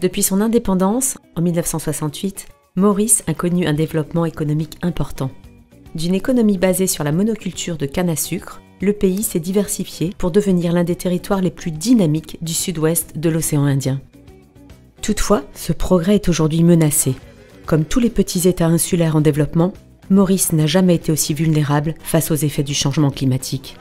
Depuis son indépendance, en 1968, Maurice a connu un développement économique important. D'une économie basée sur la monoculture de canne à sucre, le pays s'est diversifié pour devenir l'un des territoires les plus dynamiques du sud-ouest de l'océan Indien. Toutefois, ce progrès est aujourd'hui menacé. Comme tous les petits États insulaires en développement, Maurice n'a jamais été aussi vulnérable face aux effets du changement climatique.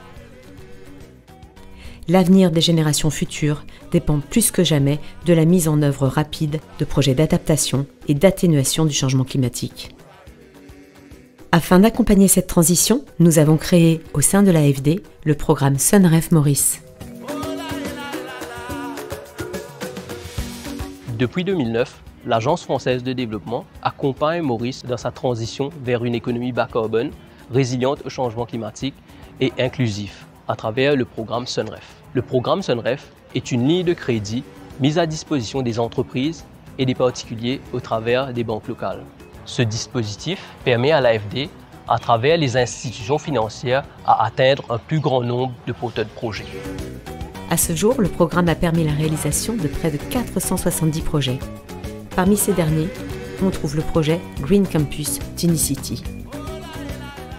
L'avenir des générations futures dépend plus que jamais de la mise en œuvre rapide de projets d'adaptation et d'atténuation du changement climatique. Afin d'accompagner cette transition, nous avons créé au sein de l'AFD le programme SUNREF Maurice. Depuis 2009, l'Agence française de développement accompagne Maurice dans sa transition vers une économie bas carbone, résiliente au changement climatique et inclusif à travers le programme SUNREF. Le programme SUNREF est une ligne de crédit mise à disposition des entreprises et des particuliers au travers des banques locales. Ce dispositif permet à l'AFD, à travers les institutions financières, à atteindre un plus grand nombre de porteurs de projets. À ce jour, le programme a permis la réalisation de près de 470 projets. Parmi ces derniers, on trouve le projet Green Campus d'Unicity.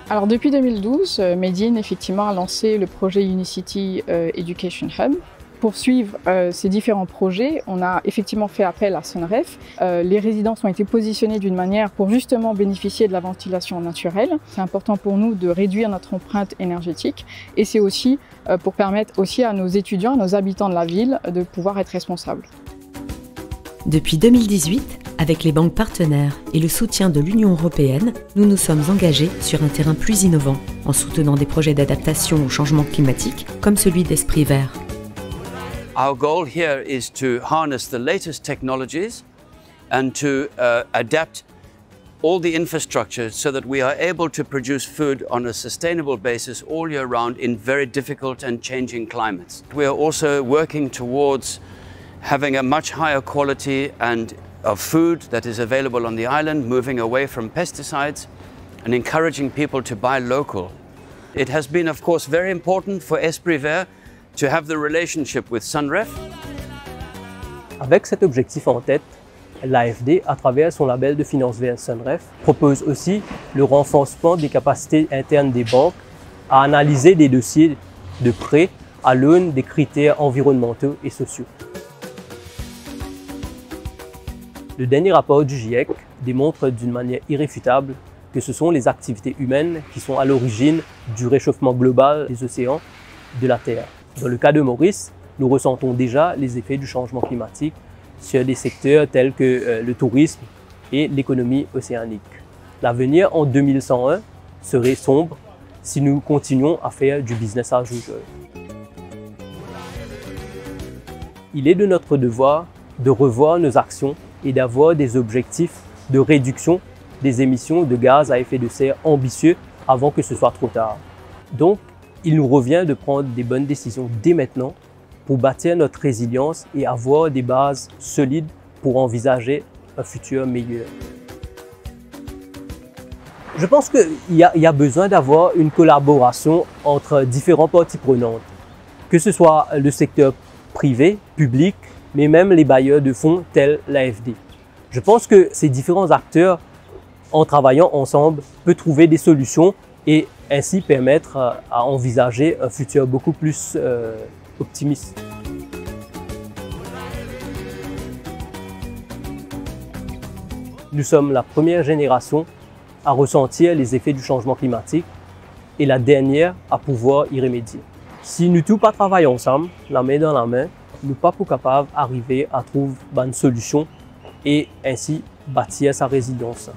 Alors depuis 2012, Medine effectivement a lancé le projet Unicity Education Hub. Pour suivre ces différents projets, on a effectivement fait appel à SUNREF. Les résidences ont été positionnées d'une manière pour justement bénéficier de la ventilation naturelle. C'est important pour nous de réduire notre empreinte énergétique et c'est aussi pour permettre aussi à nos étudiants, à nos habitants de la ville de pouvoir être responsables. Depuis 2018, avec les banques partenaires et le soutien de l'Union européenne, nous nous sommes engagés sur un terrain plus innovant, en soutenant des projets d'adaptation au changement climatique, comme celui d'Esprit Vert. Our goal here is to harness the latest technologies and to adapt all the infrastructure so that we are able to produce food on a sustainable basis all year round in very difficult and changing climates. We are also working towards having a much higher quality of food that is available on the island, moving away from pesticides and encouraging people to buy local. It has been, of course, very important for Esprit Vert to have the relationship with SUNREF. Avec cet objectif en tête, l'AFD, à travers son label de finance verte SUNREF, propose aussi le renforcement des capacités internes des banques à analyser des dossiers de prêt à l'aune des critères environnementaux et sociaux. Le dernier rapport du GIEC démontre d'une manière irréfutable que ce sont les activités humaines qui sont à l'origine du réchauffement global des océans de la Terre. Dans le cas de Maurice, nous ressentons déjà les effets du changement climatique sur des secteurs tels que le tourisme et l'économie océanique. L'avenir en 2101 serait sombre si nous continuons à faire du business as usual. Il est de notre devoir de revoir nos actions et d'avoir des objectifs de réduction des émissions de gaz à effet de serre ambitieux avant que ce soit trop tard. Donc, il nous revient de prendre des bonnes décisions dès maintenant pour bâtir notre résilience et avoir des bases solides pour envisager un futur meilleur. Je pense qu'il y a besoin d'avoir une collaboration entre différentes parties prenantes, que ce soit le secteur privé, public, mais même les bailleurs de fonds tels l'AFD. Je pense que ces différents acteurs, en travaillant ensemble, peuvent trouver des solutions et ainsi permettre à envisager un futur beaucoup plus optimiste. Nous sommes la première génération à ressentir les effets du changement climatique et la dernière à pouvoir y remédier. Si nous tous pas travaillons ensemble, la main dans la main, nous pas pour capables d'arriver à trouver une solution et ainsi bâtir sa résilience.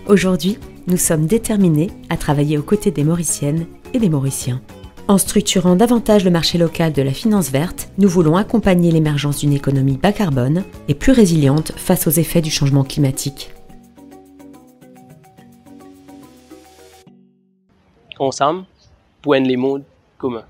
Aujourd'hui, nous sommes déterminés à travailler aux côtés des Mauriciennes et des Mauriciens. En structurant davantage le marché local de la finance verte, nous voulons accompagner l'émergence d'une économie bas carbone et plus résiliente face aux effets du changement climatique. Ensemble, pour un monde commun.